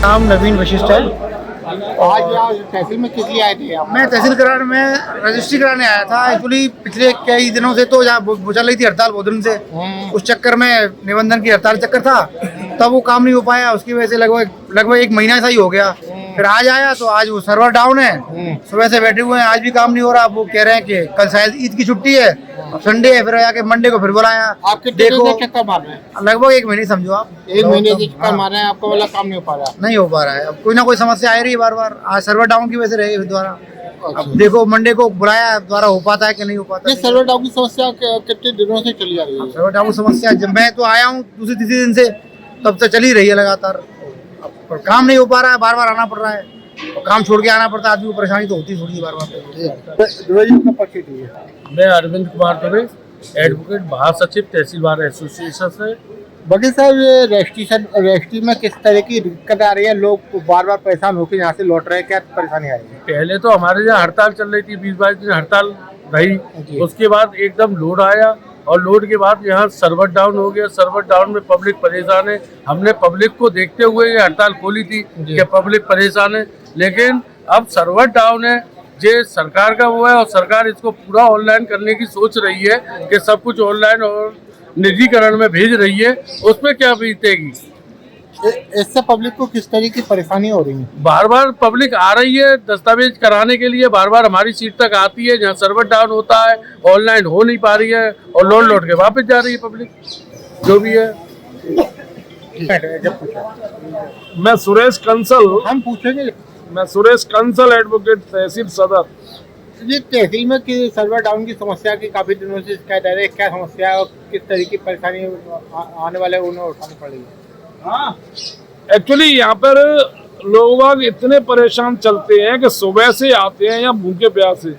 नाम नवीन वशिष्ठ है। आज यहाँ तहसील में किस लिए आए थे आप? मैं तहसील करार में रजिस्ट्री कराने आया था। एक्चुअली पिछले कई दिनों से तो यहाँ चल रही थी हड़ताल बहुत दिन से, उस चक्कर में निबंधन की हड़ताल चक्कर था, तब वो काम नहीं हो पाया। उसकी वजह से लगभग एक महीना ऐसा ही हो गया। फिर आज आया तो आज वो सर्वर डाउन है, सुबह से बैठे हुए हैं, आज भी काम नहीं हो रहा। वो कह रहे हैं कि कल शायद ईद की छुट्टी है, संडे है, फिर आके मंडे को फिर बुलाया। आपके देखो चक्कर मार रहे हैं? लगभग एक महीने समझो आप, एक महीने से चक्कर मार रहे हैं, आपका वाला काम नहीं हो पा रहा? नहीं हो पा रहा है। अब कोई ना कोई समस्या आ रही है बार बार। आज सर्वर डाउन की वजह से रहेगी द्वारा। अब देखो मंडे को बुलाया, द्वारा हो पाता है कि नहीं हो पाता। ये सर्वर डाउन की समस्या कितने दिनों से चली आ रही है? सर्वर डाउन की समस्या जब मैं तो आया हूँ दूसरे तीसरे दिन से, तब से चली रही है लगातार। पर काम नहीं हो पा रहा है, बार बार आना पड़ रहा है, और काम छोड़ के आना पड़ता है। आदमी को परेशानी तो होती थोड़ी बार बार। मैं अरविंद कुमार दुबे, एडवोकेट महासचिव तहसील बार एसोसिएशन से। वकील साहब, ये रजिस्ट्री में किस तरह की दिक्कत आ रही है? लोग बार बार परेशान होकर यहाँ से लौट रहे हैं, क्या परेशानी आ रही है? पहले तो हमारे यहाँ हड़ताल चल रही थी, 20-22 दिन हड़ताल रही। उसके बाद एकदम लोड आया, और लोड के बाद यहाँ सर्वर डाउन हो गया। सर्वर डाउन में पब्लिक परेशान है। हमने पब्लिक को देखते हुए ये हड़ताल खोली थी कि पब्लिक परेशान है, लेकिन अब सर्वर डाउन है। ये सरकार का वो है, और सरकार इसको पूरा ऑनलाइन करने की सोच रही है कि सब कुछ ऑनलाइन और निजीकरण में भेज रही है। उसमें क्या बीतेगी? इससे पब्लिक को किस तरह की परेशानी हो रही है? बार बार पब्लिक आ रही है दस्तावेज कराने के लिए, बार बार हमारी सीट तक आती है, जहाँ सर्वर डाउन होता है, ऑनलाइन हो नहीं पा रही है, और लौट के वापस जा रही है पब्लिक, जो भी है। मैं सुरेश कंसल, हम पूछेंगे। मैं सुरेश कंसल, एडवोकेट तहसील सदर। ये तहसील में कि सर्वर डाउन की समस्या की काफी दिनों से शिकायत आ रही है, क्या समस्या है और किस तरह की परेशानी आने वाले उन्हें उठानी पड़ेगी? हाँ, एक्चुअली यहाँ पर लोग इतने परेशान चलते हैं कि सुबह से आते हैं यहाँ भूखे प्यासे,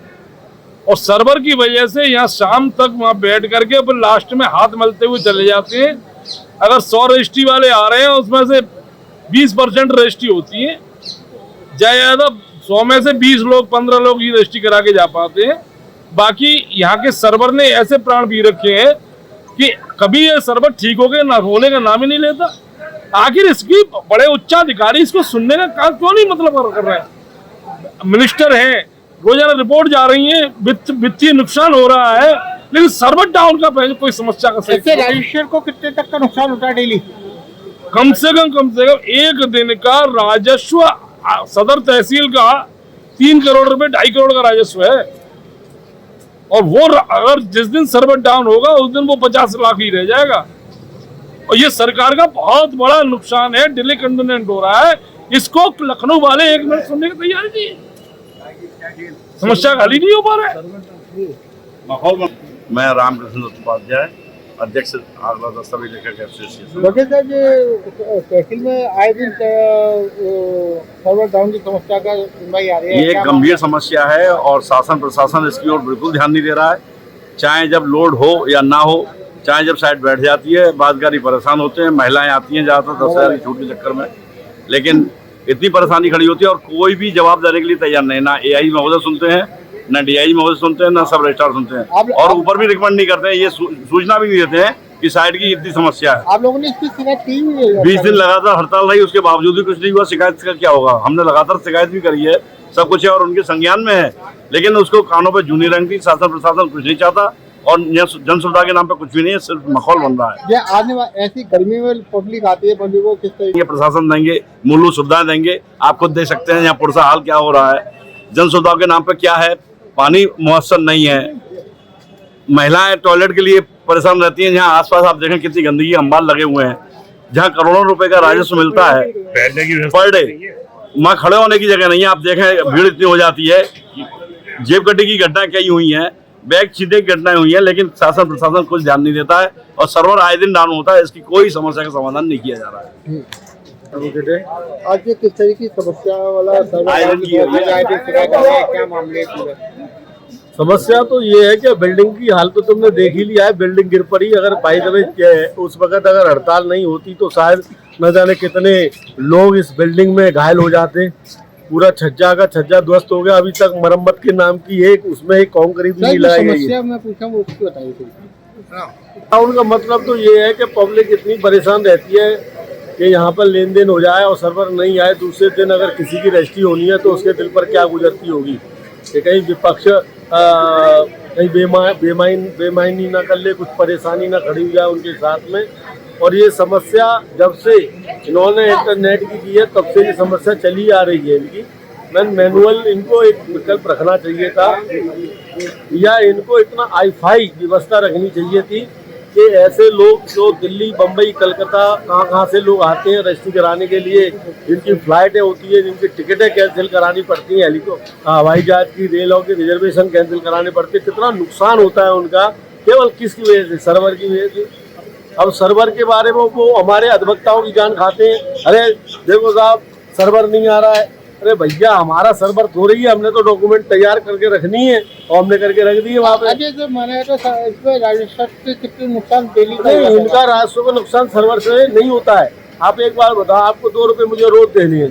और सर्वर की वजह से यहाँ शाम तक वहाँ बैठ करके फिर लास्ट में हाथ मलते हुए चले जाते हैं। अगर 100 रजिस्ट्री वाले आ रहे हैं, उसमें से 20% रजिस्ट्री होती है, ज्यादा 100 में से 20 लोग 15 लोग ही रजिस्ट्री करा के जा पाते हैं। बाकी यहाँ के सर्वर ने ऐसे प्राण पी रखे हैं कि कभी ये सर्वर ठीक हो गए ना, होने का नाम ही नहीं लेता। आखिर इसकी बड़े उच्चाधिकारी इसको सुनने का काम क्यों नहीं मतलब कर रहे हैं? मिनिस्टर है, रोजाना रिपोर्ट जा रही है, वित्तीय नुकसान हो रहा है, लेकिन सर्वर डाउन का कोई समस्या का सही। रजिस्टर को कितने तक का नुकसान होता है डेली? कम से कम एक दिन का राजस्व सदर तहसील का 3 करोड़ रुपए, 2.5 करोड़ का राजस्व है, और वो अगर जिस दिन सर्वर डाउन होगा उस दिन वो 50 लाख ही रह जाएगा। और ये सरकार का बहुत बड़ा नुकसान है, डिले कंडोनेंट हो रहा है। इसको लखनऊ वाले 1 मिनट सुनने की तैयारी नहीं है, समस्या हल ही नहीं हो पा रहा है। मैं रामकृष्ण उपाध्याय, अध्यक्ष आगरा दस्तावेज लेखक एसोसिएशन। वकील साहब, ये तहसील में आए दिन सर्वर डाउन की समस्या का सुनवाई आ रही है, ये एक गंभीर समस्या है, और शासन प्रशासन इसकी ओर बिल्कुल ध्यान नहीं दे रहा है। चाहे जब लोड हो या ना हो, चाहे जब साइड बैठ जाती है, बातगारी परेशान होते हैं, महिलाएं आती हैं ज़्यादातर 10,000 की छूट के चक्कर में, लेकिन इतनी परेशानी खड़ी होती है और कोई भी जवाब देने के लिए तैयार नहीं। ना एआई महोदय सुनते हैं, ना डीआई महोदय सुनते हैं, ना सब रजिस्ट्रार सुनते हैं, और ऊपर भी रिकमेंड नहीं करते हैं, ये सूचना भी नहीं देते हैं कि साइड की इतनी समस्या है। आप लोगों ने इसकी शिकायत की? 20 दिन लगातार हड़ताल रही, उसके बावजूद भी कुछ नहीं हुआ। शिकायत का क्या होगा? हमने लगातार शिकायत भी करी है, सब कुछ है और उनके संज्ञान में है, लेकिन उसको कानों पर जूनी रंगती। शासन प्रशासन कुछ नहीं चाहता, और जन सुविधा के नाम पे कुछ भी नहीं है, सिर्फ माहौल बन रहा है। ये आने वाली ऐसी गर्मी में पब्लिक आती है, पब्लिक को किस तरह प्रशासन देंगे, मूलभूत सुविधाएं देंगे। आप खुद देख सकते हैं यहाँ पुरसा हाल क्या हो रहा है। जन सुविधा के नाम पे क्या है? पानी मुयस्सर नहीं है, महिलाएं टॉयलेट के लिए परेशान रहती हैं। जहाँ आसपास आप देखें कितनी गंदगी, अंबार लगे हुए हैं, जहाँ करोड़ों रुपए का राजस्व मिलता है पर डे, वहाँ खड़े होने की जगह नहीं है। आप देखें भीड़ इतनी हो जाती है, जेब कटी की घटना कई हुई हैं, बैग छीनने की घटनाएं हुई हैं, लेकिन शासन प्रशासन कुछ ध्यान नहीं देता है, और सर्वर आए दिन डाउन होता है। इसकी कोई समस्या का समाधान नहीं किया जा रहा है। आज ये किस तरह की समस्या वाला क्या मामले? समस्या तो ये है कि बिल्डिंग की हालत तो तुमने देख ही लिया है, बिल्डिंग गिर पड़ी। अगर बाई द वे उस वक्त अगर हड़ताल नहीं होती तो शायद न जाने कितने लोग इस बिल्डिंग में घायल हो जाते। पूरा छज्जा का छज्जा ध्वस्त हो गया। अभी तक मरम्मत के नाम की एक उसमें एक कंक्रीट भी नहीं लगाई गई है। मैं पूछा वो उसकी बताइए। उनका मतलब तो ये है कि पब्लिक इतनी परेशान रहती है कि यहाँ पर लेन देन हो जाए और सर्वर नहीं आए, दूसरे दिन अगर किसी की रजिस्ट्री होनी है तो उसके दिल पर क्या गुजरती होगी कि कहीं विपक्ष कहीं बेमानी ना कर ले, कुछ परेशानी ना खड़ी हो जाए उनके साथ में। और ये समस्या जब से इन्होंने इंटरनेट की है तब से ये समस्या चली आ रही है इनकी। मैनुअल इनको एक विकल्प रखना चाहिए था, या इनको इतना हाईफाई व्यवस्था रखनी चाहिए थी कि ऐसे लोग जो दिल्ली, बम्बई, कलकत्ता कहाँ से लोग आते हैं रजिस्ट्री कराने के लिए, जिनकी फ्लाइटें होती है, जिनकी टिकटें कैंसिल करानी पड़ती हैं, हवाई जहाज की, रेलों की रिजर्वेशन कैंसिल कराने पड़ते हैं, कितना नुकसान होता है उनका केवल किसकी वजह से, सर्वर की वजह से। अब सर्वर के बारे में वो हमारे अधिवक्ताओं की जान खाते हैं। अरे देखो साहब सर्वर नहीं आ रहा है, अरे भैया हमारा सर्वर थोड़ी है, हमने तो डॉक्यूमेंट तैयार करके रखनी है और हमने करके रख दी है वहाँ पे। अजय जो माना तो इसमें राजस्व के कितने नुकसान डेली का नहीं, इनका राजस्व का नुकसान सर्वर से नहीं होता है। आप एक बार बताओ, आपको 2 रुपये मुझे रोज देनी है,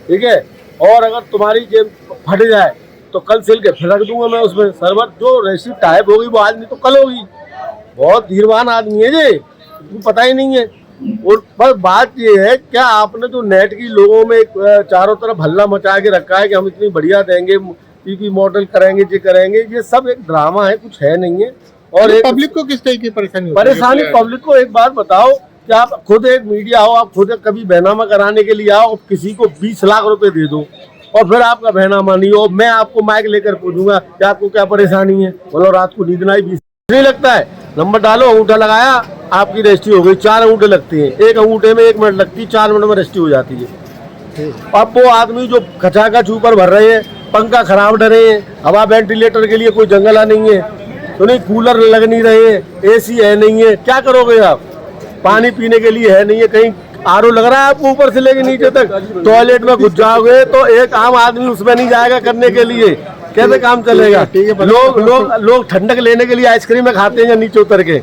ठीक है, और अगर तुम्हारी जेब फट जाए तो कल सिल के फिर रख दूंगा मैं उसमें। सर्वर जो रजिस्ट्री टाइप होगी वो आज नहीं तो कल होगी। बहुत धीरवान आदमी है जी, पता ही नहीं है। और बस बात ये है, क्या आपने तो नेट की लोगों में चारों तरफ हल्ला मचा के रखा है कि हम इतनी बढ़िया देंगे, पीपी मॉडल करेंगे, ये करेंगे, ये सब एक ड्रामा है, कुछ है नहीं है। और पब्लिक को किस तरह की परेशानी पब्लिक को एक बात बताओ कि आप खुद एक मीडिया हो, आप खुद कभी बहनामा कराने के लिए आओ, किसी को 20 लाख रुपए दे दो और फिर आपका बहनामा नहीं हो, मैं आपको माइक लेकर पूछूंगा कि आपको क्या परेशानी है, बोलो रात को नींद नहीं, 20 नहीं लगता है, नंबर डालो, अंगूठा लगाया, आपकी रजिस्ट्री हो गई। 4 अंगूठे लगते हैं, एक अंगूठे में 1 मिनट लगती है, 4 मिनट में रजिस्ट्री हो जाती है। अब वो आदमी जो खचाखच ऊपर भर रहे हैं, पंखा खराब डरे हैं, हवा वेंटिलेटर के लिए कोई जंगला नहीं है, तो नहीं कूलर लग नहीं रहे हैं, AC है नहीं है, क्या करोगे आप? पानी पीने के लिए है नहीं है, कहीं RO लग रहा है आपको ऊपर से लेके नीचे तक, टॉयलेट में घुस जाओगे तो एक आम आदमी उसमें नहीं जाएगा करने के लिए, कैसे काम चलेगा? लोग ठंडक लेने के लिए आइसक्रीम खाते हैं या नीचे उतर के।